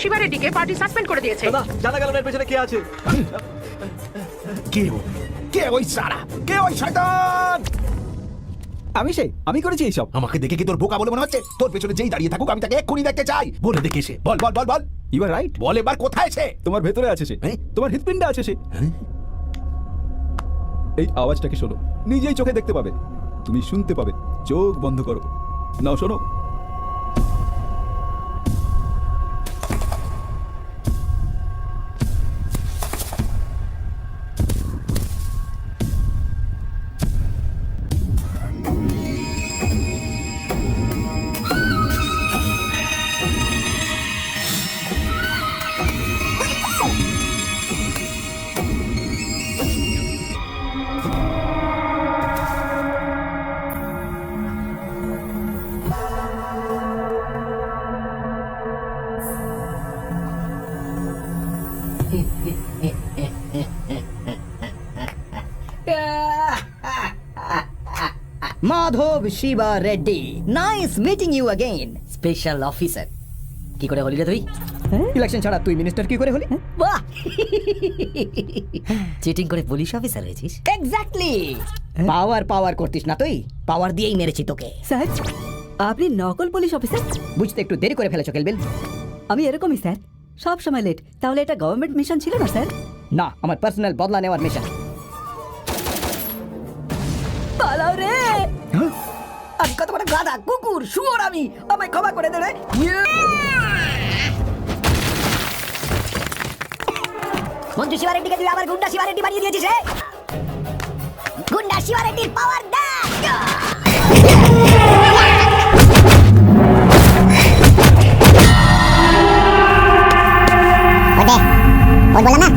Shiba রেড্ডিকে party suspend করে দিয়েছে। দাদা জানা গেল না এর পেছনে কে আছে। কে ও? কে ওই সারা? কে ওই শয়তান? আমি করেছি এইসব। আমাকে দেখে কি তোর বোকা বলে মনে হচ্ছে? তোর পেছনে যেই দাঁড়িয়ে থাকুক আমি তাকে এক্ষুনি দেখতে চাই। বলে দেখে সে বল বল বল বল। You R right. বল এবার কোথায় সে? তোমার ভেতরে আছে সে। হ্যাঁ? তোমার হৃৎপিণ্ডে আছে সে। এই আওয়াজটাকে শোনো, নিজেই চোখে দেখতে পাবে, তুমি শুনতে পাবে। চোখ বন্ধ করো, নাও শোনো। Madhav Shiva Reddy, nice meeting you again special officer. কি করে হলি রে তুই? ইলেকশন ছাড়া তুই মিনিস্টার কি করে হলি? বাহ, চিটিং করে পুলিশ অফিসার হয়েছিস। এক্স্যাক্টলি। পাওয়ার পাওয়ার করতিস না তুই, পাওয়ার দিয়েই মেরেছি তোকে। স্যার, আপনি নকল পুলিশ অফিসার? বুঝতে একটু দেরি করে ফেলেছো কেলবিল। আমি এরকমই স্যার, সব সময় লেট। তাহলে এটা গভর্নমেন্ট মিশন ছিল না স্যার? না, আমার পার্সোনাল বদলা নেওয়ার মিশন। পালাও রে! আমি কত বড় গাধা, কুকুর, শুয়োর আমি, আমায় ক্ষমা করে দে রে। মন্ত্রী শিবা রেড্ডিকে তুই আবার গুন্ডা শিবা রেড্ডি বানিয়ে দিয়েছিস রে। গুন্ডা শিবা রেড্ডির পাওয়ার দেখ। বললাম না।